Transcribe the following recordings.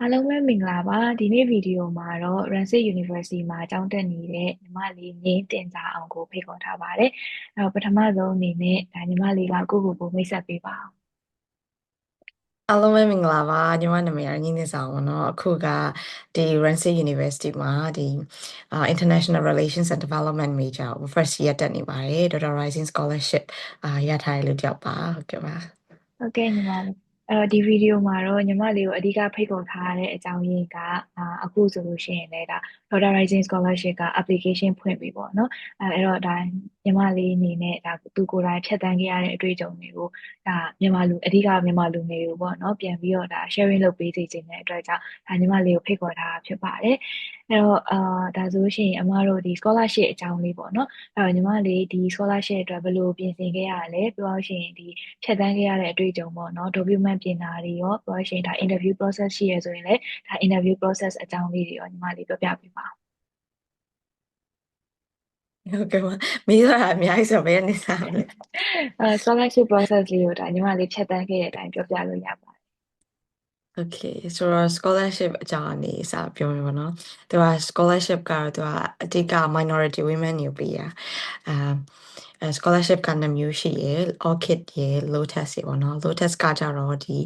အားလုံးပဲမင်္ဂလာပါဒီနေ့ဗီဒီယိုမှာတော့ Ransit University မှာကျောင်းတက်နေတဲ့ညီမလေးငိမ့်တင်စာအောင်ကိုဖိတ်ခေါ်ထားပါတယ်အဲ့တော့ပထမဆုံးအနေနဲ့ဒါညီမလေးကကိုယ့်ကိုယ်ကိုမိတ်ဆက်ပေးပါအောင်အားလုံးပဲမင်္ဂလာပါညီမနာမည်ကညင်းနေဆောင်ပါတော့အခုကဒီ Ransit University မှာဒီ International Relations and Development Major ကို first year တက်နေပါတယ် Dr. Rising Scholarship ရထားတယ်လို့ကြောက်ပါဟုတ်ကဲ့ပါဟုတ်ကဲ့ညီမလေးအဲ့တော့ဒီဗီဒီယိုမှာတော့ညီမလေးကိုအဓိကဖိတ်ခေါ်ထားတဲ့အကြောင်းရင်းကအခုဆိုလို့ရှိရင်လည်းဒါ Dr. Rising Scholarship က application ဖွင့်ပြီပေါ့နော်အဲ့တော့ဒါညီမလေးအနေနဲ့ဒါသူကိုယ်တိုင်ဖြတ်သန်းခဲ့ရတဲ့အတွေ့အကြုံတွေကိုဒါမြန်မာလူအဓိကမြန်မာလူငယ်တွေပေါ့နော်ပြန်ပြီးတော့ဒါ sharing လုပ်ပေးစေချင်တဲ့အတွက်ကြောင့်ဒါညီမလေးကိုဖိတ်ခေါ်ထားတာဖြစ်ပါတယ်အဲ့တော့ဒါဆိုလို့ရှိရင်အမတို့ဒီ scholarship အကြောင်းလေးပေါ့နော်အဲ့တော့ညီမလေးဒီ scholarship အတွက်ဘယ်လိုပြင်ဆင်ခဲ့ရလဲပြောလို့ရှိရင်ဒီဖြတ်သန်းခဲ့ရတဲ့အတွေ့အကြုံပေါ့နော် document ပြင်တာတွေရောပြောလို့ရှိရင်ဒါ interview process ရှိရဆိုရင်လည်းဒါ interview process အကြောင်းလေးတွေရောညီမလေးပြောပြပေးပါဟုတ်ကဲ့ပါမိသားအများကြီးဆိုဘယ်နေစားမလဲ scholarship process လေးကိုဒါညီမလေးဖြတ်သန်းခဲ့တဲ့အတိုင်းပြောပြလို့ရပါတယ် Okay ဆိုတော့ scholarship အကြောင်းအနေအစားပြောမယ်ပေါ့နော်သူက scholarship ကတော့သူကအဓိက minority women တွေပေးရအာscholarship က2မျိုးရှိရယ် Orchid ရယ် Lotus ရယ်ပေါ့နော် Lotus ကကြတော့အာဒီ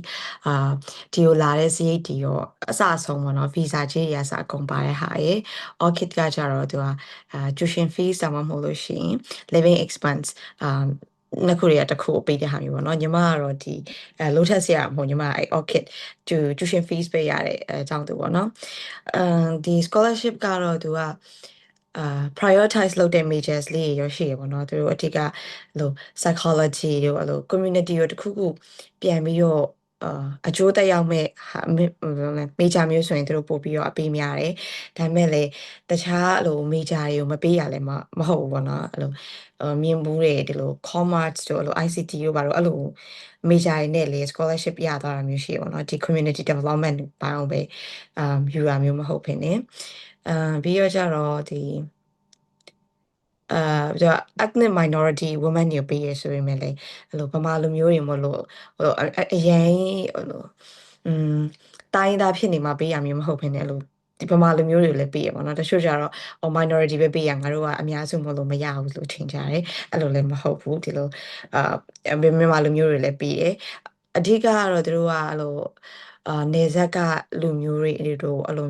ကိုလာတဲ့စရိတ်တွေရောအစအဆုံးပေါ့နော် visa ကြေးတွေအစအကုန်ပါတဲ့ဟာရယ် Orchid ကကြတော့သူကtuition fees တောင်မှမဟုတ်လို့ရှိရင် living expense နှစ်ခုတွေကတစ်ခုပေးတဲ့ဟာမျိုးပေါ့နော်ညီမကတော့ဒီLotus ရမဟုတ်ညီမOrchid tuition fees ပေးရတဲ့အကြောင်းသူပေါ့နော်ဒီ scholarship ကတော့သူကprioritize လုပ်တဲ့ majors လေးတွေရရှိရပေါ့နော်သူတို့အထက်ကလို့ psychology တို့အဲ့လို community တို့တခုခုပြန်ပြီးတော့အကျိုးသက်ရောက်မဲ့ဟာmajor မျိုးဆိုရင်သူတို့ပို့ပြီးတော့အပေးများတယ်ဒါပေမဲ့လည်းတခြားအဲ့လို major တွေကိုမပေးရလည်းမဟုတ်ဘူးပေါ့နော်အဲ့လိုမြင်မှုတွေဒီလို commerce တို့အဲ့လို ICT တို့ဘာလို့အဲ့လို major တွေနဲ့လေ scholarship ရသွားတာမျိုးရှိရပေါ့နော်ဒီ community development ဘာအောင်ပဲယူတာမျိုးမဟုတ်ဖြစ်နေပြီးတော့ကြတော့ဒီသူက ethnic minority women တွေပေးရဆိုရင်လည်းအဲ့လိုဗမာလူမျိုးတွေမလို့ဟိုအရင်ဟိုလိုတိုင်းသားဖြစ်နေမှပေးရမျိုးမဟုတ်ဖြစ်နေအဲ့လိုဒီဗမာလူမျိုးတွေလည်းပေးရပါတော့တချို့ကြတော့ minority ပဲပေးရငါတို့ကအများစုမလို့မရဘူးလို့ထင်ကြတယ်အဲ့လိုလည်းမဟုတ်ဘူးဒီလိုမြန်မာလူမျိုးတွေလည်းပေးတယ်အဓိကကတော့သူတို့ကအဲ့လိုနေဆက်ကလူမျိုးတွေတို့အဲ့လို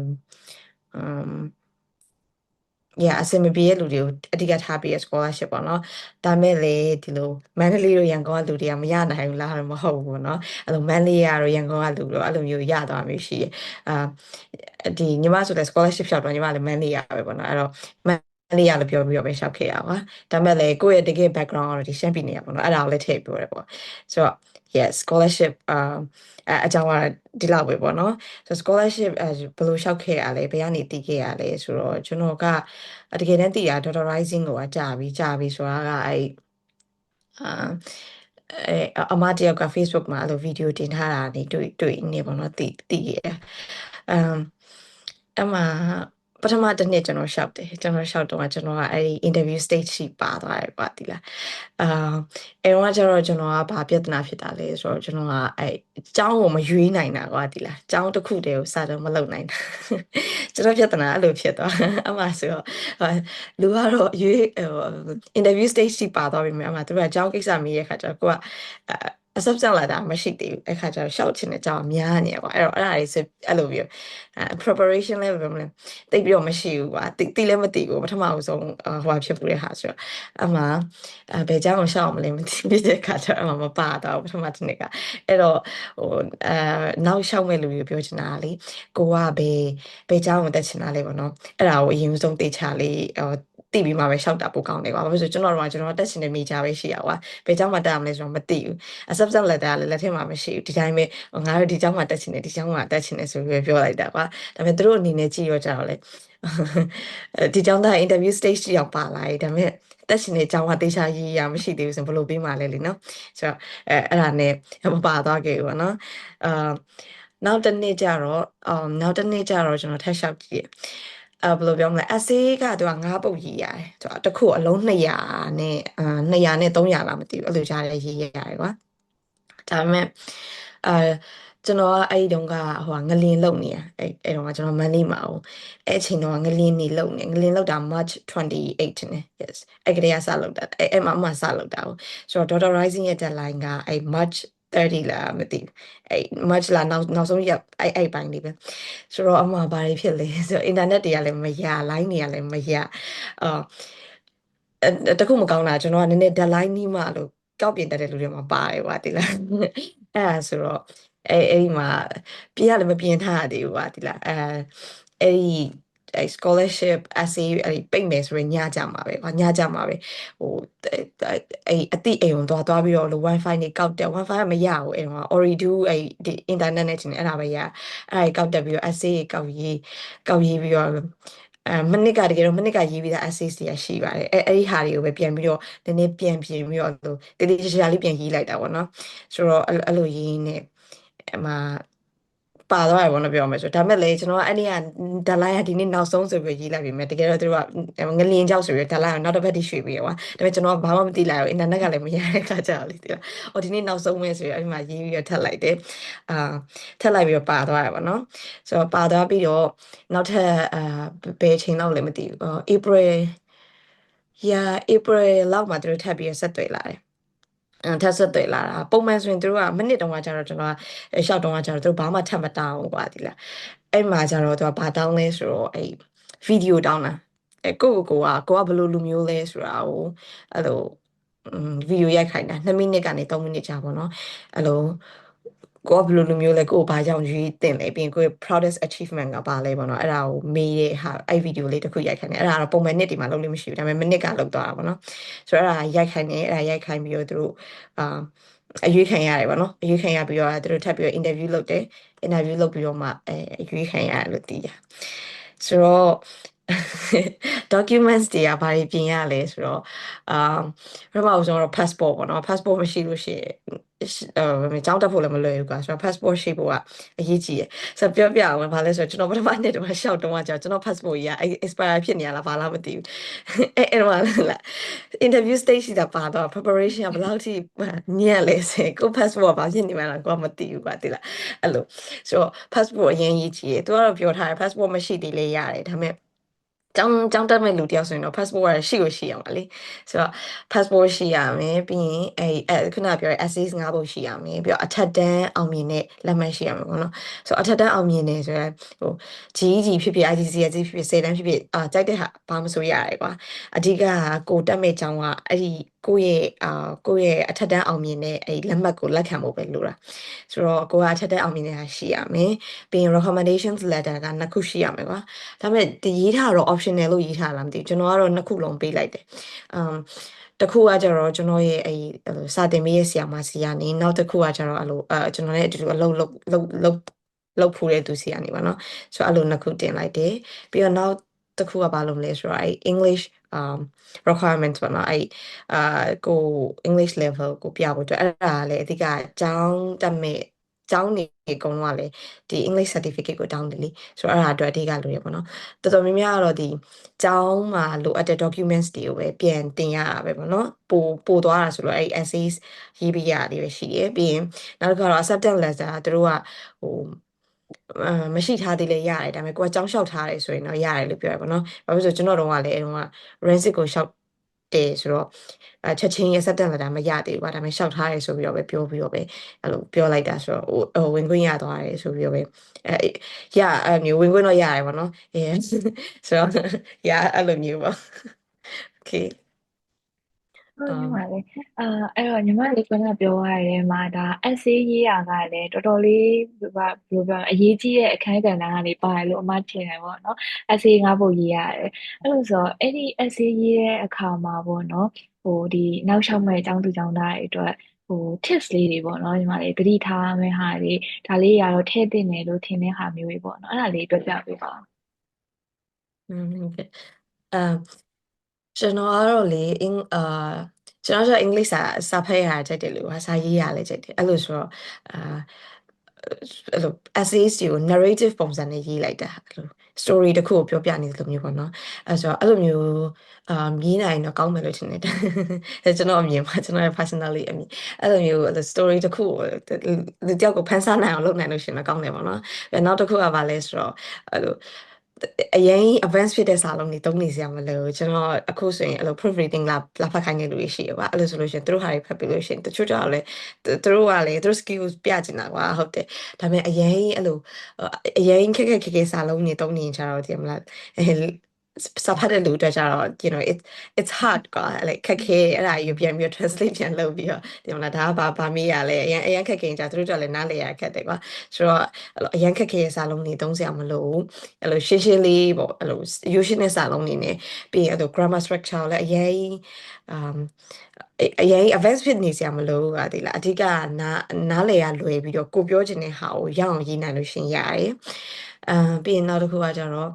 အဆင်မပြေတဲ့လူတွေကိုအဓိကထားပြီး scholarship ပေါ့နော်ဒါမဲ့လေဒီလိုမန္တလေးတို့ရန်ကုန်ကလူတွေကမရနိုင်ဘူးလားမဟုတ်ဘူးပေါ့နော်အဲ့လိုမန္တလေးရတို့ရန်ကုန်ကလူတို့အဲ့လိုမျိုးရသွားမျိုးရှိတယ်အာဒီညီမဆိုတဲ့ scholarship ရှောက်တော့ညီမလည်းမန္တလေးရပဲပေါ့နော်အဲ့တော့မန္တလေးရလို့ပြောပြီးတော့ပဲရှောက်ခဲ့ရပါဒါမဲ့လေကိုယ့်ရဲ့တကယ် background ကတော့ဒီရှမ်းပြည်နယ်ရပေါ့နော်အဲ့ဒါကိုလည်းထည့်ပြောရဲပေါ့ဆိုတော့ yes scholarship အကြောင်းကဒီလောက်ပဲပေါ့နော်ဆို scholarship ဘယ်လိုလျှောက်ခဲ့ရလဲဘယ်ကနေတည်ခဲ့ရလဲဆိုတော့ကျွန်တော်ကတကယ်တမ်းတည်တာ Dr. Rising ကိုကြာပြီဆိုတာကအာအမတယောက်က Facebook မှာအဲ့လိုဗီဒီယိုတင်ထားတာတွေ့နေပေါ့နော်တည်ခဲ့အမ်အမပထမတစ်နှစ်ကျွန်တော်လျှောက်တယ်ကျွန်တော်လျှောက်တော့ကျွန်တော်ကအဲ့ဒီ interview stage ရှိပါသွားတယ်ကွာဒီလားအာအဲ့တော့ကျတော့ကျွန်တော်ကဘာပြဿနာဖြစ်တာလဲဆိုတော့ကျွန်တော်ကအဲ့ကျောင်းကိုမရွေးနိုင်တာကွာဒီလားကျောင်းတစ်ခုတည်းကိုစတော့မလုပ်နိုင်တာကျွန်တော်ပြဿနာအဲ့လိုဖြစ်သွားအမှဆိုတော့လူကတော့ရွေးinterview stage ရှိပါသွားပြီမြတ်အမှသူကကျောင်းကိစ္စမေးရခါကျတော့ကိုကအစပ်ကြောက်လာတာမရှိသေးဘူးအဲ့ခါကျတော့ရှောက်ချင်တဲ့ကြောင်များနေကွာအဲ့တော့အဲ့ဒါလေးဆိုအဲ့လိုပြီး preparation လည်းဘယ်လိုလဲတိတ်ပြီးတော့မရှိဘူးကွာတိလည်းမတိဘူးပထမအဆုံးဟိုဖြစ်ပူတဲ့ဟာဆိုတော့အမှဘယ်ကြောင်ကိုရှောက်မလဲမသိပြီးတဲ့ခါကျတော့အမှမပါတော့ပထမတစ်နေ့ကအဲ့တော့ဟိုနောက်ရှောက်မဲ့လူတွေပြောချင်တာလေကိုကဘယ်ကြောင်ကိုတက်ချင်တာလဲပေါ့နော်အဲ့ဒါကိုအရင်ဆုံးတေချာလေးတိပြီးမှပဲရှောက်တာပိုကောင်းတယ်ကွာဘာလို့ဆိုကျွန်တော်တက်ချင်တဲ့မိကြပဲရှိရကွာဘယ်ကြောင်မှတက်ရမလဲဆိုတော့မသိဘူးအစပ်စပ်လက်တာလည်းလက်ထဲမှာမရှိဘူးဒီတိုင်းပဲငါတို့ဒီကျောင်းမှာတက်ချင်တယ်ဒီကျောင်းမှာတက်ချင်တယ်ဆိုပြီးပြောလိုက်တာကွာဒါပေမဲ့သူတို့အနေနဲ့ကြည့်ရကြတော့လေဒီကျောင်းသား interview stage တိအောင်ပါလာတယ်ဒါပေမဲ့တက်ချင်တဲ့ကျောင်းကတေချာရေးရမရှိသေးဘူးဆိုဘယ်လိုပေးမှလဲလေနော်ဆိုတော့အဲ့ဒါနဲ့မပါသွားခဲ့ဘူးပေါ့နော်အာနောက်တစ်နေ့ကျတော့ကျွန်တော်ထပ်လျှောက်ကြည့်ဘယ်လိုပြောမလဲ essay ကသူက9ပုတ်ရေးရတယ်သူကတစ်ခုအလုံး200နဲ့200နဲ့300လားမသိဘူးအဲ့လိုကြားတယ်ရေးရတယ်ကွာဒါပေမဲ့ ကျွန်တော်ကအဲ့ဒီတုန်းကဟိုကငလင်လုံနေရအဲ့တုန်းကကျွန်တော်မန္တလေးမှာ哦အဲ့အချိန်တော့ငလင်နေလုံနေငလင်လုံတာ March 28နဲ့ yes အဲ့ကလေးကစလုံတာအဲ့မှာစလုံတာ哦ဆိုတော့ Dr. Rising ရဲ့ deadline ကအဲ့ March 30လားမသိဘူးအဲ့ March လာနောက်ဆုံးရက်အဲ့ပိုင်းလေးပဲဆိုတော့အမှဘာတွေဖြစ်လဲဆိုတော့ internet တွေကလည်းမရ line တွေကလည်းမရအာတခုမကောင်းတာကျွန်တော်ကနည်းနည်း deadline နီးမှလို့ကောက်ပြင်တတ်တဲ့လူတွေမှာပါတယ်ကွာတိလားအဲ့ဒါဆိုတော့အဲ့ဒီမှာပြင်ရလည်းမပြင်ထားရသေးဘူးကွာတိလားအဲ့ဒီscholarship essay အဲ့ဒီပိတ်မယ်ဆိုရင်ညကြမှာပဲကွာညကြမှာပဲဟိုအဲ့အတိအိမ်ကိုသွားပြီးတော့လို့ wifi နေကောက်တယ် wifi ကမရဘူးအဲ့တော့ Oridu အဲ့ဒီ internet နဲ့ချင်းအဲ့ဒါပဲရအဲ့ဒါကောက်တက်ပြီးတော့ essay ကောက်ရေးပြီးတော့မနစ်ကတကယ်တော့မနစ်ကရေးပြီးသား essays တွေကရှိပါတယ်အဲ့ဒီဟာတွေကိုပဲပြန်ပြီးတော့နည်းနည်းပြန်ပြင်ပြီးတော့လို့တတိယချာလေးပြန်ရေးလိုက်တာပေါ့နော်ဆိုတော့အဲ့လိုရေးနေအမှပါသွားတယ်ပေါ့နော်ပြောမယ်ဆိုဒါမဲ့လေကျွန်တော်ကအဲ့ဒီကဒလိုင်းကဒီနေ့နောက်ဆုံးဆိုပြီးရေးလိုက်ပြီမဲ့တကယ်တော့သူတို့ကငလျင်ကြောက်ဆိုပြီးဒလိုင်းကနောက်တစ်ပတ်ထိရွှေ့ပြီးရွာဒါပေမဲ့ကျွန်တော်ကဘာမှမသိလိုက်ဘူးအင်တာနက်ကလည်းမရတဲ့ခါကြတော့လေတိလားအော်ဒီနေ့နောက်ဆုံးပဲဆိုပြီးအဲ့ဒီမှာရေးပြီးတော့ထပ်လိုက်တယ်အာထပ်လိုက်ပြီးတော့ပါသွားတယ်ပေါ့နော်ဆိုတော့ပါသွားပြီးတော့နောက်ထပ်ဘယ်အချိန်လောက်လဲမသိဘူးApril လောက်မှာသူတို့ထပ်ပြီးတော့ဆက်တွေ့လာတယ်ထပ်ဆက်တွေ့လာတာပုံမှန်ဆိုရင်တို့ကမိနစ်တုန်းကကျတော့ကျွန်တော်ကရှောက်တုန်းကကျတော့တို့ဘာမှထပ်မတောင်းဘူးကွာဒီလားအဲ့မှာကျတော့သူကဘာတောင်းလဲဆိုတော့အဲ့ဗီဒီယိုတောင်းတာကိုကဘယ်လိုလူမျိုးလဲဆိုတာကိုအဲ့လိုဗီဒီယိုရိုက်ခိုင်းတာ2မိနစ်ကနေ3မိနစ်ကြာပေါ့နော်အဲ့လိုကိုကဘယ်လိုလူမျိုးလဲကိုဘာကြောင့်ရွေးတင်လဲပြီးရင်ကိုရဲ့ proudest achievement ကဘာလဲပေါ့နော်အဲ့ဒါကိုမေးတဲ့ဟာအဲ့ဗီဒီယိုလေးတစ်ခုရိုက်ခိုင်းတယ်အဲ့ဒါကတော့ပုံမှန်နှစ်ဒီမှာလုပ်လို့မရှိဘူးဒါပေမဲ့မိနစ်ကလုပ်သွားတာပေါ့နော်ဆိုတော့အဲ့ဒါရိုက်ခိုင်းတယ်အဲ့ဒါရိုက်ခိုင်းပြီးတော့သူတို့အာအရွေးခံရတယ်ပေါ့နော်အရွေးခံရပြီးတော့သူတို့ထပ်ပြီးတော့ interview လုပ်တယ် interview လုပ်ပြီးတော့မှအရွေးခံရတယ်လို့သိရဆိုတော့ documents တွေကဘာတွေပြင်ရလဲဆိုတော့အာပထမဆုံးတော့ passport ပေါ့နော် passport မရှိလို့ရှိရင်ကျောင်းတက်ဖို့လည်းမလွယ်ဘူးကွာဆိုတော့ passport ရှိဖို့ကအရေးကြီးတယ်ဆိုတော့ပြောပြအောင်ဘာလဲဆိုတော့ကျွန်တော်ပထမနေ့တုန်းကရှောက်တုန်းကကြာကျွန်တော် passport ကြီးက expire ဖြစ်နေရလားဘာလားမသိဘူးအဲ့တော့လာ interview stage ရှိတာပါတော့ preparation ကဘယ်လောက်ထိညံ့လဲဆိုရင်ကို passport ကဘာဖြစ်နေမှလားကိုကမသိဘူးကွာတိလားအဲ့လိုဆိုတော့ passport အရင်ရေးကြည့်တယ်သူကတော့ပြောထားတယ် passport မရှိသေးလေရတယ်ဒါပေမဲ့ကျောင်းတက်မဲ့လူတယောက်ဆိုရင်တော့ passport ကရှိကိုရှိအောင်ပါလေဆိုတော့ passport ရှိရမယ်ပြီးရင်ခုနပြောတဲ့ essays 5ပုဒ်ရှိရမယ်ပြီးတော့အထက်တန်းအောင်မြင်တဲ့လက်မှတ်ရှိရမယ်ပေါ့နော်ဆိုတော့အထက်တန်းအောင်မြင်နေဆိုရင်ဟို GEG ဖြစ်ဖြစ် IGCSE ဖြစ်ဖြစ်10တန်းဖြစ်ဖြစ်ကြိုက်တဲ့ဟာဘာမှမဆိုရတယ်ကွာအဓိကကိုတက်မဲ့ကျောင်းကအဲ့ဒီကိုယ့်ရဲ့အထက်တန်းအောင်မြင်တဲ့အဲ့လက်မှတ်ကိုလက်ခံဖို့ပဲလိုတာဆိုတော့ကိုကအထက်တန်းအောင်မြင်တဲ့ဟာရှိရမယ်ပြီးရင် recommendations letter က2ခုရှိရမယ်ကွာဒါပေမဲ့ဒီရေးထားတော့ optional လို့ရေးထားလားမသိဘူးကျွန်တော်ကတော့2ခုလုံးပေးလိုက်တယ်တစ်ခုကကျတော့ကျွန်တော်ရဲ့စာတင်ပေးရဲ့ဆရာမစီကနေနောက်တစ်ခုကကျတော့အဲ့လိုကျွန်တော်နဲ့အတူတူအလုပ်လုပ်ဖို့တဲ့သူစီကနေပါเนาะဆိုတော့အဲ့လို2ခုတင်လိုက်တယ်ပြီးတော့နောက်တစ်ခုကဘာလုပ်လဲဆိုတော့အဲ့ English requirements ပေါ့နော်အဲ့အာကို English level ကိုပြဖို့အတွက်အဲ့ဒါလည်းအဓိကကျောင်းတက်မဲ့ကျောင်းနေအကုန်လုံးကလည်းဒီ English certificate ကိုတောင်းတယ်လေဆိုတော့အဲ့ဒါအတွက်အဓိကလိုရပေါ့နော်တော်တော်များများကတော့ဒီကျောင်းမှာလိုအပ်တဲ့ documents တွေကိုပဲပြန်တင်ရတာပဲပေါ့နော်ပို့သွားတာဆိုတော့အဲ့ essays ရေးပြရတယ်ပဲရှိရပြီးရင်နောက်တစ်ခါတော့ acceptance letter ကသူတို့ကဟိုမရှိထားသေးလဲရတယ်ဒါပေမဲ့ကိုကကြောင်းလျှောက်ထားတယ်ဆိုရင်တော့ရတယ်လို့ပြောရပါတော့။ဘာလို့လဲဆိုတော့ကျွန်တော်တို့ကလည်းအဲတုန်းက Rensit ကိုလျှောက်တယ်ဆိုတော့ချက်ချင်း acceptance letter မရသေးဘူးကွာဒါပေမဲ့လျှောက်ထားတယ်ဆိုပြီးတော့ပဲပြောပြီးတော့ပဲအဲ့လိုပြောလိုက်တာဆိုတော့ဝင်ခွင့်ရသွားတယ်ဆိုပြီးတော့ပဲအဲအဲ့မျိုးဝင်ခွင့်တော့ရတယ်ပေါ့နော်။ဆိုတော့အဲ့လိုမျိုးပေါ့။ Okay ဟုတ်ညီမလေးအဲ့တော့ညီမလေးကပြောရတဲ့မှာဒါ essay ရေးရကလည်းတော်တော်လေးဘယ်လိုပြောအရေးကြီးတဲ့အခန်းကဏ္ဍကနေပါတယ်လို့အမထင်တယ်ပေါ့နော် essay ငါးပုဒ်ရေးရတယ်အဲ့လိုဆိုအဲ့ဒီ essay ရေးတဲ့အခါမှာပေါ့နော်ဟိုဒီနောက်လျှောက်မဲ့အကြောင်းသူအကြောင်းသားတွေအတွက်ဟို tips လေးတွေပေါ့နော်ညီမလေးသတိထားမယ့်ဟာတွေဒါလေးရတော့ထည့်သင့်တယ်လို့ထင်တဲ့ဟာမျိုးတွေပေါ့နော်အဲ့ဒါလေးတွေ့ပြပေးပါဟုတ်ကဲ့ကျွန်တော်ကတော့လေကျွန်တော်ဆိုအင်္ဂလိပ်စာဖတ်ရတာကြိုက်တယ်လို့စာရေးရလဲကြိုက်တယ်အဲ့လိုဆိုတော့အာ အဲ့လို essays တွေကို narrative ပုံစံနဲ့ရေးလိုက်တာအဲ့လို story တစ်ခုကိုပြောပြနေသလိုမျိုးပေါ့နော်အဲ့ဆိုတော့အဲ့လိုမျိုးရေးနိုင်တော့ကောင်းမယ်လို့ထင်တယ်အဲ့ကျွန်တော်အမြင်ပါကျွန်တော်ရဲ့ personally အမြင်အဲ့လိုမျိုးအဲ့လို story တစ်ခုကိုလူတယောက်ကိုဖန်ဆနိုင်အောင်လုပ်နိုင်လို့ရှင်တော့ကောင်းတယ်ပေါ့နော်ပြီးနောက်တစ်ခုကဘာလဲဆိုတော့အဲ့လိုအရင် advance ဖြစ်တဲ့စာလုံးတွေသုံးနေစရာမလိုဘူးကျွန်တော်အခုဆိုရင်အဲ့လို proofreading လာဖတ်ခိုင်းနေလူတွေရှိရပါအဲ့လိုဆိုလို့ရှိရင်သူတို့ဟာတွေဖတ်ပြီးလို့ရှိရင်တချို့ကြောက်လဲသူတို့ကလေသူတို့ skills ပြချင်တာကွာဟုတ်တယ်ဒါပေမဲ့အရင်အဲ့လိုအရင်ခက်စာလုံးတွေသုံးနေကြတော့ဒီမလားစာဖတ်တဲ့လူတွေကြတော့ it's hard ကွာ like ခက်ခဲအဲ့ဒါကြီးပြန်ပြီး translate ပြန်လုပ်ပြီးတော့ဒီမလားဒါကဘာမေးရလဲအရင်ခက်ခဲကြသူတို့ကြလည်းနားလေရခက်တယ်ကွာဆိုတော့အရင်ခက်ခဲစာလုံးတွေသုံးစရာမလိုဘူးအဲ့လိုရှင်းရှင်းလေးပေါ့အဲ့လိုရိုးရှင်းတဲ့စာလုံးတွေနဲ့ပြီးရင်အဲ့လို grammar structure လည်းအရင် advanced ဖြစ်နေစရာမလိုဘူးကဒီလားအဓိကနားလေရလွယ်ပြီးတော့ကိုပြောချင်တဲ့ဟာကိုရအောင်ရေးနိုင်လို့ရှင်ရတယ်ပြီးရင်နောက်တစ်ခုကကြတော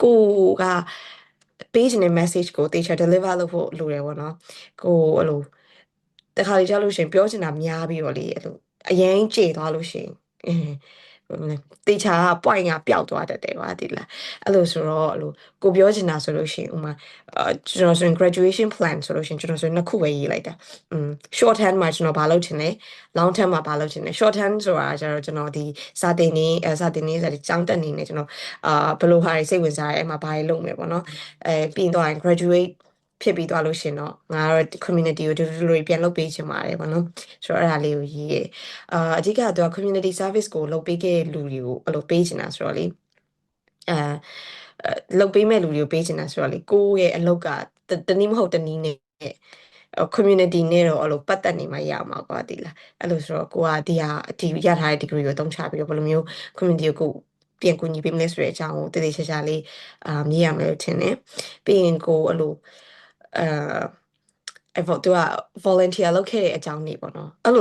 ့ကိုကပေးချင်တဲ့ message ကိုတေချာ deliver လုပ်ဖို့လိုတယ်ပေါ့နော်ကိုအဲ့လိုတခါလေကြားလို့ရှင်ပြောချင်တာများပြီးတော့လေအဲ့လိုအရင်ကြေသွားလို့ရှင်ဘယ်လိုလဲတေချာ point ကပျောက်သွားတတ်တယ်ကွာဒီလားအဲ့လိုဆိုတော့အဲ့လိုကိုပြောချင်တာဆိုလို့ရှင်ဥမာကျွန်တော်ဆိုရင် graduation plan ဆိုလို့ရှင်ကျွန်တော်ဆိုရင်နှစ်ခုပဲရေးလိုက်တာshort term မှာကျွန်တော်ဘာလုပ်ချင်လဲ long term မှာဘာလုပ်ချင်လဲ short term ဆိုတာကျတော့ကျွန်တော်ဒီစာတင်နေဆိုတဲ့ကျောင်းတက်နေနေကျွန်တော်ဘယ်လိုဟာတွေစိတ်ဝင်စားရဲအဲ့မှာဘာတွေလုပ်မယ်ပေါ့နော်ပြီးတော့ graduate ဖြစ်ပြီးသွားလို့ရှင်တော့ငါကတော့ community ကိုတူတူပြန်လုပ်ပေးချင်ပါတယ်ပေါ့နော်ဆိုတော့အဲ့ဒါလေးကိုရေးရဲအဓိကတော့ community service ကိုလုပ်ပေးခဲ့တဲ့လူတွေကိုအဲ့လိုပေးချင်တာဆိုတော့လေလုပ်ပေးမဲ့လူတွေကိုပေးချင်တာဆိုတော့လေကိုယ့်ရဲ့အလုပ်ကတနည်းမဟုတ်တနည်းနဲ့ community နဲ့တော့အဲ့လိုပတ်သက်နေမှရမှာကွာဒီလားအဲ့လိုဆိုတော့ကိုကဒီရထားတဲ့ degree ကိုတုံးချပြီးတော့ဘယ်လိုမျိုး community ကိုပြန်ကူညီပေးမလဲဆိုတဲ့အကြောင်းကိုတည်တည်ချာချာလေးမြင်ရမယ်လို့ထင်တယ်ပြီးရင်ကိုအဲ့လိုသူက volunteer လုပ်ခဲ့တဲ့အကြောင်းတွေပေါ့နော်အဲ့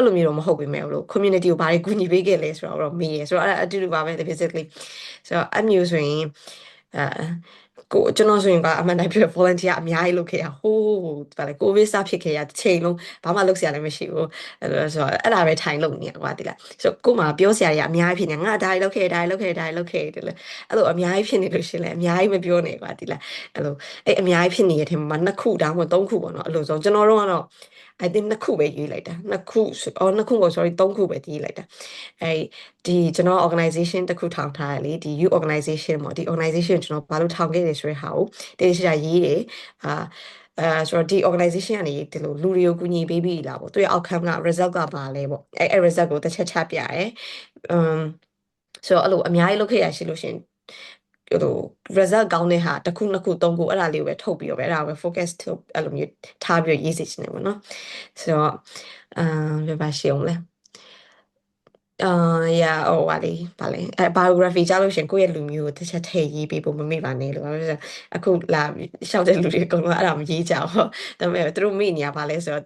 လိုမျိုးတော့မဟုတ်ပေမဲ့လို့ community ကိုဘာတွေကူညီပေးခဲ့လဲဆိုတော့မေးရဆိုတော့အဲ့အတူတူပါပဲ basically ဆိုတော့အမျိုးဆိုရင်ကျွန်တော်ဆိုရင်ကအမှန်တိုင်းပြော volunteer အများကြီးလုပ်ခဲ့ရဟိုးဗာလေကိုဗစ်စဖြစ်ခဲ့ရတစ်ချိန်လုံးဘာမှလုပ်စရာလည်းမရှိဘူးအဲ့လိုဆိုတော့အဲ့ဒါပဲထိုင်လုပ်နေရကွာဒီလားဆိုတော့ကို့မှာပြောစရာကြီးအများကြီးဖြစ်နေငါဒါတွေလုပ်ခဲ့ဒီလိုအဲ့လိုအများကြီးဖြစ်နေလို့ရှင်လေအများကြီးမပြောနဲ့ကွာဒီလားအဲ့လိုအဲ့အများကြီးဖြစ်နေတဲ့အထက်မှာနှစ်ခုဒါမှမဟုတ်သုံးခုပေါ့နော်အဲ့လိုဆိုကျွန်တော်တို့ကတော့ I think နှစ်ခုပဲရေးလိုက်တာနှစ်ခုsorry သုံးခုပဲရေးလိုက်တာဒီကျွန်တော် organization တစ်ခုထောင်ထားရလေဒီ youth organization ပေါ့ဒီ organization ကျွန်တော်ဘာလို့ထောင်ခဲ့တယ်ဆိုတဲ့ဟာကိုတကယ်ရှာရေးတယ်ဆိုတော့ဒီ organization ကနေဒီလိုလူတွေကိုကူညီပေးပြီးလာပေါ့သူရဲ့ outcome က result ကဘာလဲပေါ့အဲ့ result ကိုတစ်ချက်ချပြရဲဆိုတော့အဲ့လိုအများကြီးလုပ်ခဲ့ရရှိလို့ရှင်ဟို result ကောင်းတဲ့ဟာတစ်ခုနှစ်ခုသုံးခုအဲ့ဒါလေးကိုပဲထုတ်ပြီးတော့ပဲအဲ့ဒါပဲ focus ထုတ်အဲ့လိုမျိုးထားပြီးရေးစီချင်တယ်ပေါ့နော်ဆိုတော့ပြပါရှင်းအောင်လဲဗာလေbiography ကြားလို့ရှင်ကိုယ့်ရဲ့လူမျိုးကိုတစ်ချက်ထည့်ရေးပေးဖို့မမေ့ပါနဲ့လို့အခုလာရှောက်တဲ့လူတွေအကုန်လုံးအဲ့ဒါမရေးကြဘူးဒါပေမဲ့သူတို့မေ့နေရပါလဲဆိုတော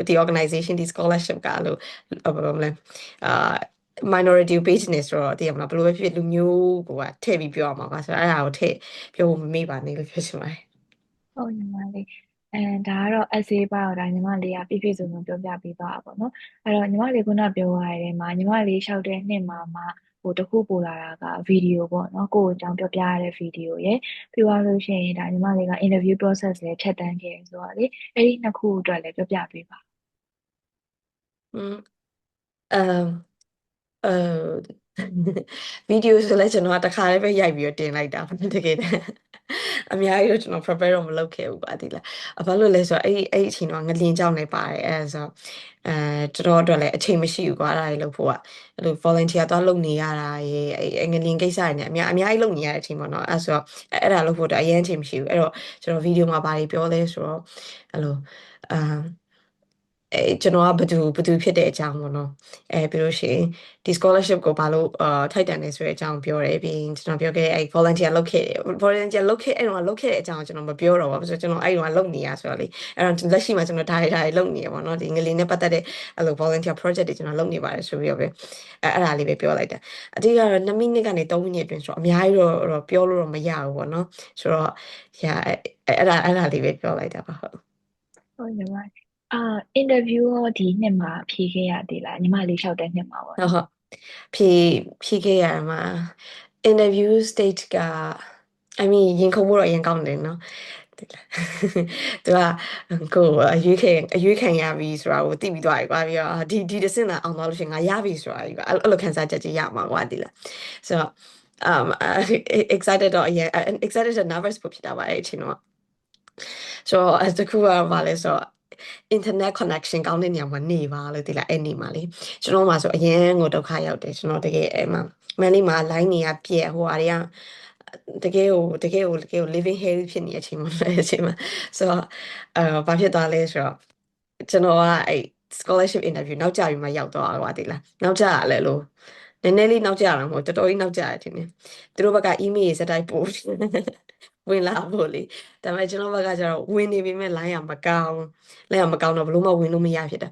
့ဒီ organization ဒီ scholarship ကလို့ဘာမလဲminority page နေဆိုတော့တည်ရမလားဘယ်လိုပဲဖြစ်လူမျိုးကိုကထည့်ပြီးပြောရမှာပါဆိုတော့အဲ့ဒါကိုထည့်ပြောဖို့မမေ့ပါနဲ့လို့ပြောချင်ပါတယ်ဟုတ်ညီမလေးဒါကတော့ essay ပါတော့ဒါညီမလေးကပြည့်ပြည့်စုံစုံပြောပြပေးသွားတာပေါ့နော်အဲ့တော့ညီမလေးခုနပြောရတဲ့မှာညီမလေးလျှောက်တဲ့နှစ်မှာမှဟိုတစ်ခုပို့လာတာကဗီဒီယိုပေါ့နော်ကိုယ့်အကြောင်းပြောပြရတဲ့ဗီဒီယိုရယ်ပြီးသွားလို့ရှိရင်ဒါညီမလေးက interview process လည်းဖြတ်တန်းခဲ့ဆိုတော့လေအဲ့ဒီနှစ်ခုအတွက်လည်းပြောပြပေးပါอืมအမ်အဲဗီဒီယိုဆိုလဲကျွန်တော်ကတစ်ခါလေးပဲရိုက်ပြီးတော့တင်လိုက်တာတကယ်တမ်းအများကြီးတော့ကျွန်တော် prepare တော့မလုပ်ခဲ့ဘူးပါဒီလားဘာလို့လဲဆိုတော့အဲ့အချိန်တော့ငလျင်ကြောက်နေပါတယ်အဲဆိုကျွန်တော်အတွက်လည်းအချိန်မရှိဘူးကွာအဲ့ဒါတွေလုပ်ဖို့ကအဲ့လို volunteer သွားလုပ်နေရတာရေအဲ့ငလျင်ကိစ္စတွေနဲ့အများကြီးလုပ်နေရတဲ့အချိန်ပေါ့နော်အဲဆိုတော့အဲ့ဒါလုပ်ဖို့တော့အရင်အချိန်မရှိဘူးအဲ့တော့ကျွန်တော်ဗီဒီယိုမှာဘာတွေပြောလဲဆိုတော့အဲ့လိုအာကျွန်တော်ကဘသူဖြစ်တဲ့အကြောင်းပေါ့နော်ပြီးလို့ရှိရင်ဒီ scholarship ကိုဘာလို့ထိုက်တန်နေဆိုတဲ့အကြောင်းပြောတယ်ပြီးရင်ကျွန်တော်ပြောခဲ့အဲ့ volunteer လုပ်ခဲ့တယ် volunteer လုပ်ခဲ့အဲ့တော့လုပ်ခဲ့တဲ့အကြောင်းကျွန်တော်မပြောတော့ဘူးဆိုတော့ကျွန်တော်အဲ့တော့လုပ်နေရဆိုတော့လေအဲ့တော့လက်ရှိမှာကျွန်တော်ဒါတွေလုပ်နေရပါတော့ဒီငလင်းနဲ့ပတ်သက်တဲ့အဲ့လို volunteer project တွေကျွန်တော်လုပ်နေပါတယ်ဆိုပြီးတော့ပဲအဲ့ဒါလေးပဲပြောလိုက်တာအတိကတော့2မိနစ်ကနေ3မိနစ်အတွင်းဆိုတော့အများကြီးတော့ပြောလို့တော့မရဘူးပေါ့နော်ဆိုတော့ yeah အဲ့ဒါလေးပဲပြောလိုက်တာပါဟုတ်ဟုတ်ညီမ အင်တာဗျူးရောဒီနှစ်မှာဖြေခဲ့ရသေးလားညီမလေးလျှောက်တဲ့နှစ်မှာပေါ့ဟုတ်နော်ဟုတ်ဖြေဖြေခဲ့ရမှာ interview stage က I mean ရင်ခုန်မှုတော့အရင်ကောင်းတယ်နော်သိလားသူကကိုယ်အရွေးခံရပြီဆိုတာကိုသိပြီးသွားပြီကွာပြီးတော့ဒီတစ်စင်းလာအောင်သွားလို့ရှိရင်ငါရပြီဆိုတာကြီးကွာအဲ့လိုခံစားချက်ကြီးရမှာကွာသိလားဆိုတော့ excited တော့အရင် excited နဲ့ nervous ဖြစ်တာပါအဲ့အချိန်တော့ဆိုတော့တခုကဘာလဲဆိုတော့ internet connection ကောင်းတဲ့နေရာမှာနေပါလို့ဒီလားအဲ့နေမှာလေကျွန်တော်မှာဆိုအရင်ကိုဒုက္ခရောက်တယ်ကျွန်တော်တကယ်အဲ့မှာမန်လေးမှာ line နေရပြက်ဟိုဟာတကယ်ကို living hell ဖြစ်နေတဲ့အချိန်မှာအဲ့အချိန်မှာဆိုတော့ဘာဖြစ်သွားလဲဆိုတော့ကျွန်တော်ကအဲ့ scholarship interview နောက်ကျပြီးမှရောက်သွားတာဒီလားနောက်ကျရလဲလို့နည်းနည်းလေးနောက်ကျရမှာမဟုတ်တော်တော်ကြီးနောက်ကျရတယ်ထင်တယ်သူတို့ဘက်က email စတိုက်ပို့ဝင်လာဖို့လေဒါပေမဲ့ကျွန်တော်ဘက်ကကျတော့ဝင်နေပြီမဲ့ line ရမကောင်းတော့ဘလို့မှဝင်လို့မရဖြစ်တာ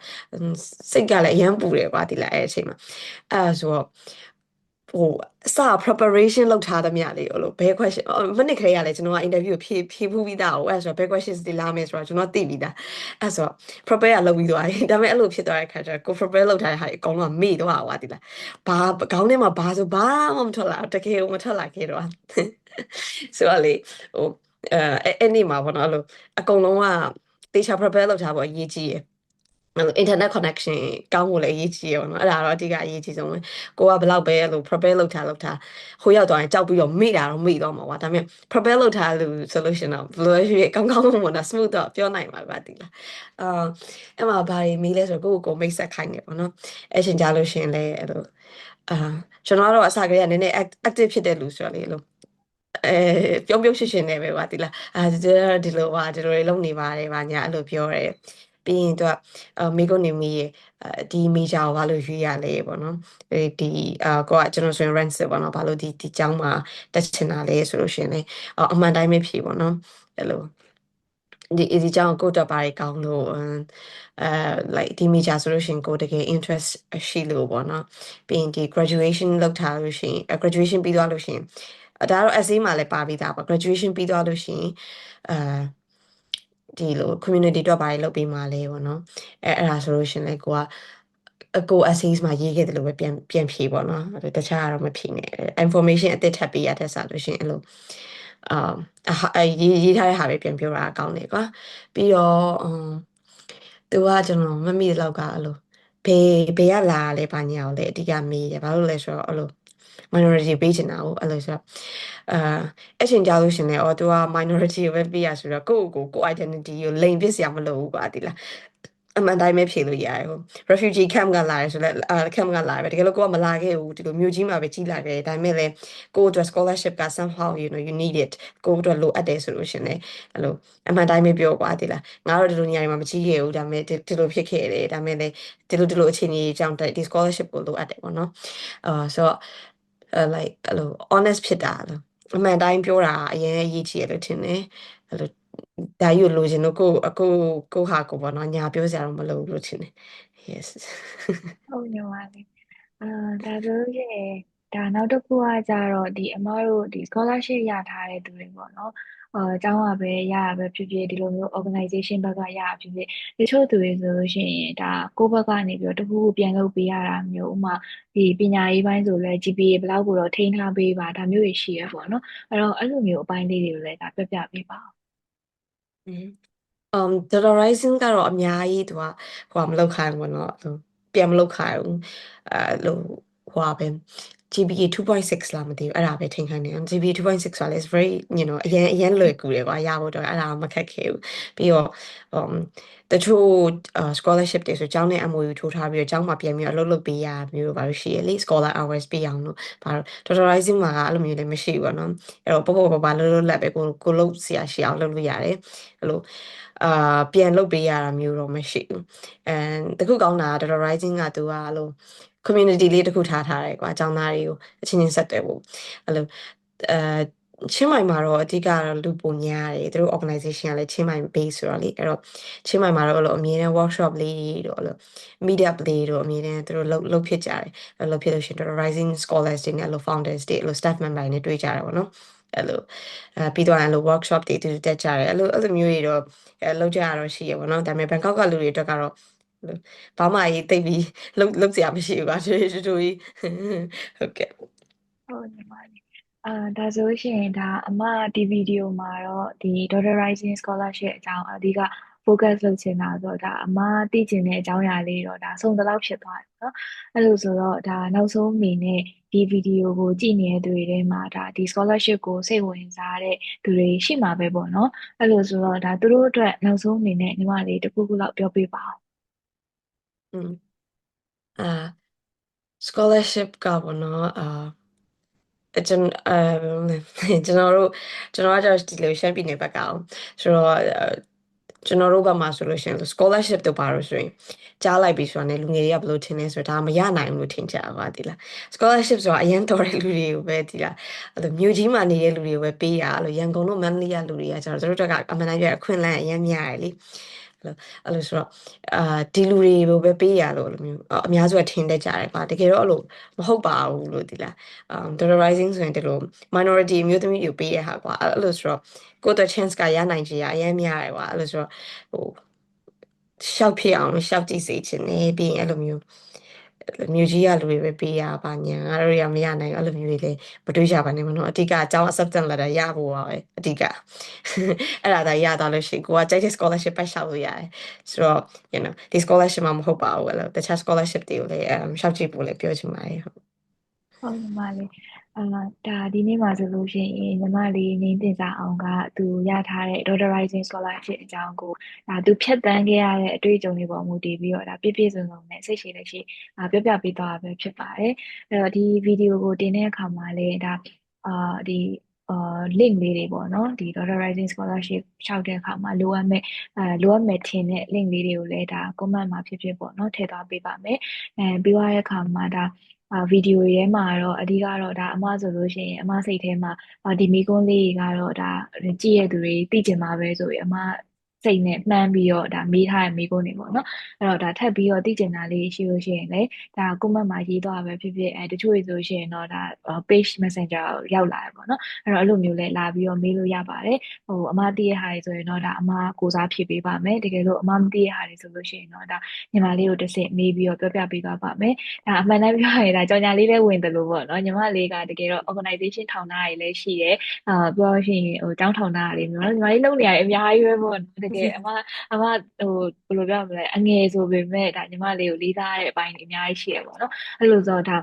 စိတ်ကလည်းအယမ်းပူတယ်ကွာဒီလားအဲ့အချိန်မှာအဲ့ဒါဆိုတော့ဟိုအစ preparation လုပ်ထားသမျှလေးဟိုလိုဘယ် question မနစ်ခရေကလည်းကျွန်တော်က interview ဖြေဖူးပြီးသားဟိုအဲ့ဆိုတော့ဘယ် questions တွေလာမယ်ဆိုတော့ကျွန်တော်သိပြီးသားအဲ့ဆိုတော့ prepare လုပ်ပြီးသွားတယ်ဒါပေမဲ့အဲ့လိုဖြစ်သွားတဲ့ခါကျတော့ကို prepare လုပ်ထားတဲ့ဟာအကုန်လုံးကမေ့သွားတာဒီလားဘာခေါင်းထဲမှာဘာဆိုဘာမှမထွက်လာတကယ်မထွက်လာခဲ့တော့ဆိုတော့လေဟိုအဲ့နေ့မှာပေါ့နော်အဲ့လိုအကုန်လုံးကတေချာ prepare လုပ်ထားဖို့အရေးကြီးရယ်internet connection ကောင်းဖို့လည်းအရေးကြီးရပါတော့အဲ့ဒါတော့အဓိကအရေးကြီးဆုံးပဲကိုကဘယ်လောက်ပဲလို့ prepare လုပ်ထားဟိုရောက်သွားရင်ကြောက်ပြီးတော့မေ့တာတော့မေ့တော့မှာကွာဒါပေမဲ့ prepare လုပ်ထားလို့ solution တော့ဘယ်လိုရွေးကောင်းကောင်းမွန်တာ smooth တော့ပြောနိုင်မှာပါတိလားအာအဲ့မှာဘာတွေမေးလဲဆိုတော့ကိုမိတ်ဆက်ခိုင်းနေပေါ့နော်အဲ့ချိန်ကြလို့ရှင်လဲအဲ့လိုအာကျွန်တော်ကတော့အစကတည်းကနည်းနည်း active ဖြစ်တဲ့လူဆိုတော့လေလို့ပြုံးပြုံးရှင်းရှင်းနေပဲပါတိလားဒီလိုပါဒီလိုတွေလုပ်နေပါတယ်ဗာညာအဲ့လိုပြောရဲပြီးရင်သူကမိကုန်းနေမိရဲ့ဒီ major ကိုဘာလို့ရွေးရလဲပေါ့နော်ဒီကိုကကျွန်တော်ဆိုရင် rank ပေါ့နော်ဘာလို့ဒီကျောင်းမှာတက်ချင်တာလဲဆိုလို့ရှိရင်လေအမှန်တိုင်းပဲဖြေပေါ့နော်အဲ့လိုဒီကျောင်းကိုတက်ပါရီကောင်းလို့အဲ like ဒီ major ဆိုလို့ရှိရင်ကိုတကယ် interest ရှိလို့ပေါ့နော်ပြီးရင်ဒီ graduation လုပ်ထားလို့ရှိရင် graduation ပြီးသွားလို့ရှိရင်ဒါတော့ essay မှာလည်းပါပြီးသားပါ graduation ပြီးသွားလို့ရှိရင်ဒီလို community အတွက်ဘာတွေလုပ်ပေးမှာလဲပေါ့နော်အဲ့ဒါဆိုလို့ရှိရင်လည်းကို essays မှာရေးခဲ့တယ်လို့ပဲပြန်ဖြေပေါ့နော်တခြားကတော့မဖြေနဲ့ information အသစ်ထပ်ပေးရတဲ့ဆိုလို့ရှိရင်အဲ့လိုရေးထားတဲ့ဟာပဲပြန်ပြောတာကောင်းတယ်ကွာပြီးတော့သူကကျွန်တော်မမိတဲ့လောက်ကအဲ့လိုဘေးကလာလဲဘာညာကိုလဲအဓိကမေးတယ်ဘာလို့လဲဆိုတော့အဲ့လို minority ပေးချင်တာကိုအဲ့လိုဆိုတော့အာအဲ့ချိန်ကြာလို့ရှင်လေသူက minority ကိုပဲပေးရဆိုတော့ကို identity ကိုလိမ်ပစ်စရာမလိုဘူးကွာဒီလားအမှန်တိုင်းပဲဖြေလို့ရတယ်ဟို refugee camp ကလာရဆိုလဲcamp ကလာပဲတကယ်လို့ကိုကမလာခဲ့ဘူးဒီလိုမြို့ကြီးမှာပဲကြီးလာခဲ့ဒါပေမဲ့လည်းကိုအတွက် scholarship က somehow you need it ကိုအတွက်လိုအပ်တယ်ဆိုလို့ရှင်လေအဲ့လိုအမှန်တိုင်းပဲပြောကွာဒီလားငါတို့ဒီလိုနေရာတွေမှာမကြီးခဲ့ဘူးဒါပေမဲ့ဒီလိုဖြစ်ခဲ့တယ်ဒါပေမဲ့လည်းဒီလိုအခြေအနေကြောင့်ဒီ scholarship ကိုလိုအပ်တယ်ပေါ့နော်ဆိုတော့like အဲ့လို honest ဖြစ်တာလို့အမှန်တိုင်းပြောတာအရင်အရေးကြီးရလို့ထင်တယ်အဲ့လိုဒါယူလို့ရှင်တို့ကိုဟာကိုပေါ့နော်ညာပြောစရာတော့မလိုဘူးလို့ထင်တယ် yes ဟုတ်ညီမလေးဒါဆိုလို့ရှိရင်ဒါနောက်တစ်ခုကကြတော့ဒီအမတို့ဒီ scholarship ရထားတဲ့သူတွေပေါ့နော်ကျောင်းကပဲရရပဲဖြစ်ဖြစ်ဒီလိုမျိုး organization ဘက်ကရရဖြစ်ဖြစ်တချို့သူတွေဆိုလို့ရှိရင်ဒါကိုယ့်ဘက်ကနေပြီးတော့တခုခုပြန်လုပ်ပေးရတာမျိုးဥမာဒီပညာရေးပိုင်းဆိုလဲ GPA ဘယ်လောက်ကိုတော့ထိန်းထားပေးပါဒါမျိုးတွေရှိရပေါ့နော်အဲ့တော့အဲ့လိုမျိုးအပိုင်းလေးတွေကိုလည်းဒါပြပြပေးပါอืมdollarizing ကတော့အများကြီးသူကဟိုမလောက်ခိုင်းဘူးเนาะပြန်မလောက်ခိုင်းဘူးလို့ဟိုပဲ GPA 2.6လားမသိဘူးအဲ့ဒါပဲထိန်ခိုင်းတယ် GPA 2.6ဆိုလဲ is veryအရင်လွယ်ကူတယ်ကွာရဖို့တော့အဲ့ဒါမခက်ခဲဘူးပြီးတော့တချို့scholarship တွေဆိုကျောင်းနဲ့ MOU ထိုးထားပြီးတော့ကျောင်းမှာပြန်ပြီးတော့အလုပ်လုပ်ပေးရမျိုးဘာလို့ရှိရလေ scholar hours ပေးအောင်လို့ဘာလို့ dollarizing မှာကအဲ့လိုမျိုးလည်းမရှိဘူးပေါ့နော်အဲ့တော့ပေါ့ပါလို့လက်ပဲကိုလုပ်စရာရှိအောင်လုပ်လို့ရတယ်အဲ့လိုပြန်လုပ်ပေးရတာမျိုးတော့မရှိဘူးတခုကောင်းတာ dollarizing ကသူကအဲ့လို community လေးတစ်ခုထားတယ်ကွာအကြောင်းသားတွေကိုအချင်းချင်းဆက်သွယ်ဖို့အဲ့လိုအဲချင်းမိုင်မှာတော့အဓိကတော့လူပုံများတယ်သူတို့ organization ကလည်းချင်းမိုင် base ဆိုတော့လေအဲ့တော့ချင်းမိုင်မှာတော့အဲ့လိုအမြဲတမ်း workshop လေးတို့အဲ့လို meet up လေးတို့အမြဲတမ်းသူတို့လုပ်ဖြစ်ကြတယ်အဲ့လိုဖြစ်လို့ရှိရင် rising scholars တွေနဲ့အဲ့လို founders တွေအဲ့လို staff member တွေနဲ့တွေ့ကြတယ်ပေါ့နော် အဲ့လိုပြီးတော့အဲ့လို workshop တွေတူတူတက်ကြတယ်အဲ့လိုမျိုးတွေတော့လုပ်ကြရတော့ရှိရပါတော့ဒါပေမဲ့ဘန်ကောက်ကလူတွေအတွက်ကတော့ဘာမှရေးသိပ်ပြီးလုပ်စရာမရှိဘူးကွာတူတူတူကြီးဟုတ်ကဲ့ဟုတ်ညီမလေးဒါဆိုလို့ရှိရင်ဒါအမဒီဗီဒီယိုမှာတော့ဒီ Daughter Rising Scholarship အကြောင်းအဓိက focus လုပ်ချင်တာဆိုတော့ဒါအမသိချင်တဲ့အကြောင်းအရာလေးတော့ဒါဆုံးသလောက်ဖြစ်သွားတယ်နော်အဲ့လိုဆိုတော့ဒါနောက်ဆုံးအနေနဲ့ဒီဗီဒီယိုကိုကြည့်နေတဲ့သူတွေထဲမှာဒါဒီ scholarship ကိုစိတ်ဝင်စားတဲ့သူတွေရှိမှာပဲပေါ့နော်အဲ့လိုဆိုတော့ဒါသူတို့အတွက်နောက်ဆုံးအနေနဲ့ညီမလေးတစ်ခုခုလောက်ပြောပြပါဦးอืมအာ scholarship ကပေါ့နော်ကျွန်ကျွန်တော်တို့ကျွန်တော်ကကျတော့ဒီလိုရှမ်းပြည်နယ်ဘက်ကအောင်ဆိုတော့ကျွန်တော်တို့ဘက်မှာဆိုလို့ရှိရင် scholarship တို့ပါလို့ဆိုရင်ကြားလိုက်ပြီဆိုတာနဲ့လူငယ်တွေကဘယ်လိုထင်လဲဆိုတော့ဒါမရနိုင်ဘူးလို့ထင်ကြပါဒီလား scholarship ဆိုတာအရင်တော်တဲ့လူတွေကိုပဲဒီလားအဲ့လိုမြို့ကြီးမှာနေတဲ့လူတွေကိုပဲပေးတာအဲ့လိုရန်ကုန်တို့မန္တလေးကလူတွေကကျတော့တို့တို့ကအမှန်တမ်းပြောအခွင့်အလမ်းအရင်များတယ်လေအဲ့လိုဆိုတော့ဒီလူတွေကိုပဲပေးရလို့လိုမျိုးအများစုကထင်တတ်ကြတယ်ကွာတကယ်တော့အဲ့လိုမဟုတ်ပါဘူးလို့ဒီလား Daughter Rising ဆိုရင်ဒီလို minority အမျိုးသမီးတွေကိုပေးရဟာကွာအဲ့လိုဆိုတော့ကိုယ့်အတွက် chance ကရနိုင်ချေရအရင်များတယ်ကွာအဲ့လိုဆိုတော့ဟိုရှောက်ဖြစ်အောင်ရှောက်ကြည့်စေချင်တယ်ပြီးရင်အဲ့လိုမျိုးမြူကြီးရလူတွေပဲပေးရပါညာငါတို့ရမရနိုင်အဲ့လိုမျိုးတွေလည်းမတွေးကြပါနဲ့မနော်အတိကအကြောင်း acceptance letter ရဖို့ပါပဲအတိကအဲ့ဒါသာရသွားလို့ရှိရင်ကိုကကြိုက်တဲ့ scholarship ပဲရှောက်လို့ရတယ်ဆိုတော့ ဒီ scholarship မှာမဟုတ်ပါဘူးအဲ့လိုတခြား scholarship တွေကိုလည်းရှောက်ကြည့်ဖို့လည်းပြောချင်ပါတယ်ဟုတ်ဟုတ်ညီမလေးဒါဒီနေ့မှာဆိုလို့ရှိရင်ညီမလေးနင်းတင်စာအောင်ကသူရထားတဲ့ Daughter Rising Scholarship အကြောင်းကိုဒါသူဖြတ်တန်းခဲ့ရတဲ့အတွေ့အကြုံတွေပေါ်မူတည်ပြီးတော့ဒါပြည့်ပြည့်စုံစုံနဲ့စိတ်ရှိလက်ရှိပြောပြပေးသွားတာပဲဖြစ်ပါတယ်အဲ့တော့ဒီဗီဒီယိုကိုတင်တဲ့အခါမှာလည်းဒါဒီlink လေးတွေပေါ့နော်ဒီ Daughter Rising Scholarship ရှောက်တဲ့အခါမှာလိုအပ်မယ်ထင်တဲ့ link လေးတွေကိုလည်းဒါ comment မှာဖြစ်ဖြစ်ပေါ့နော်ထည့်သွားပေးပါမယ်ပြီးသွားတဲ့အခါမှာဒါဗီဒီယိုရဲမှာတော့အဓိကတော့ဒါအမဆိုလို့ရှိရင်အမစိတ်ထဲမှာဒီမိကွန်းလေးတွေကတော့ဒါကြည့်ရတဲ့သူတွေသိကျင်ပါပဲဆိုပြီးအမစိတ်နဲ့မှန်းပြီးတော့ဒါမေးထားတဲ့မိကွန်းတွေပေါ့နော်အဲ့တော့ဒါထပ်ပြီးတော့သိကျင်တာလေးရှိလို့ရှိရင်လည်းဒါ comment မှာရေးသွားပဲဖြစ်ဖြစ်တချို့ဆိုရှင်တော့ဒါ page messenger ကိုရောက်လာတယ်ပေါ့နော်အဲ့တော့အဲ့လိုမျိုးလဲလာပြီးတော့မေးလို့ရပါတယ်အမသိရတဲ့ဟာတွေဆိုရင်တော့ဒါအမကိုစားဖြည့်ပေးပါမယ်တကယ်လို့အမမသိရတဲ့ဟာတွေဆိုလို့ရှိရင်တော့ဒါညီမလေးကိုတစ်ဆင့်မေးပြီးတော့ပြောပြပေးသွားပါမယ်ဒါအမှန်တမ်းပြောရရင်ဒါကြောင်ညာလေးလည်းဝင်တယ်လို့ပေါ့နော်ညီမလေးကတကယ်တော့ organization ထောင်ထားရည်လည်းရှိတယ်ပြောလို့ရှိရင်ကျောင်းထောင်ထားရည်မျိုးနော်ညီမလေးလုပ်နေရတယ်အများကြီးပဲပေါ့နော်တကယ်အမဘယ်လိုပြောမလဲအငယ်ဆိုပေမဲ့ဒါညီမလေးကိုလေးစားတဲ့အပိုင်းတွေအများကြီးရှိရပေါ့နော်အဲ့လိုဆိုတော့ဒါ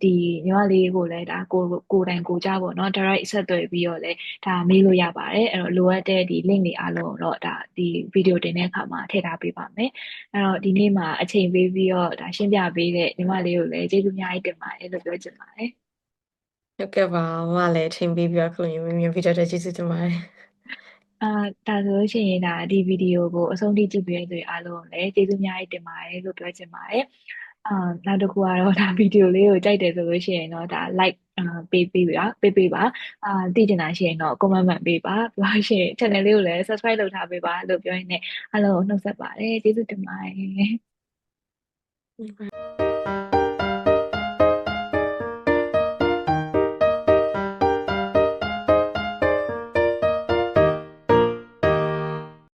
ဒီညီမလေးကိုလည်းဒါကိုယ်တိုင်ကိုကြပေါ့နော် direct ဆက်သွယ်ပြီးတော့လည်းဒါမေးလို့ရပါတယ်အဲ့တော့လိုအပ်တဲ့ဒီ link တွေအားလုံးတော့ဒါဒီဗီဒီယိုတင်တဲ့အခါမှာထည့်ထားပေးပါမယ်အဲ့တော့ဒီနေ့မှာအချိန်ပေးပြီးတော့ဒါရှင်းပြပေးတဲ့ညီမလေးကိုလည်းကျေးဇူးအများကြီးတင်ပါတယ်လို့ပြောချင်ပါတယ်ဟုတ်ကဲ့ပါမမလည်းထင်ပြီးပြီးတော့ခုလိုမျိုးမြင်ပြီးတော့ကျေးဇူးတင်ပါတယ်အာဒါဆိုလို့ရှိရင်ဒါဒီဗီဒီယိုကိုအဆုံးထိကြည့်ပေးတဲ့သူတွေအားလုံးကိုလည်းကျေးဇူးအများကြီးတင်ပါတယ်လို့ပြောချင်ပါတယ်နောက်တစ်ခုကတော့ဒါဗီဒီယိုလေးကိုကြိုက်တယ်ဆိုလို့ရှိရင်တော့ဒါ like ပေးပါသိချင်တာရှိရင်တော့ comment မှန်ပေးပါပြောလို့ရှိရင် channel လေးကိုလည်း subscribe လုပ်ထားပေးပါလို့ပြောရင်းနဲ့အားလုံးကိုနှုတ်ဆက်ပါတယ်ကျေးဇူးတင်ပါတယ်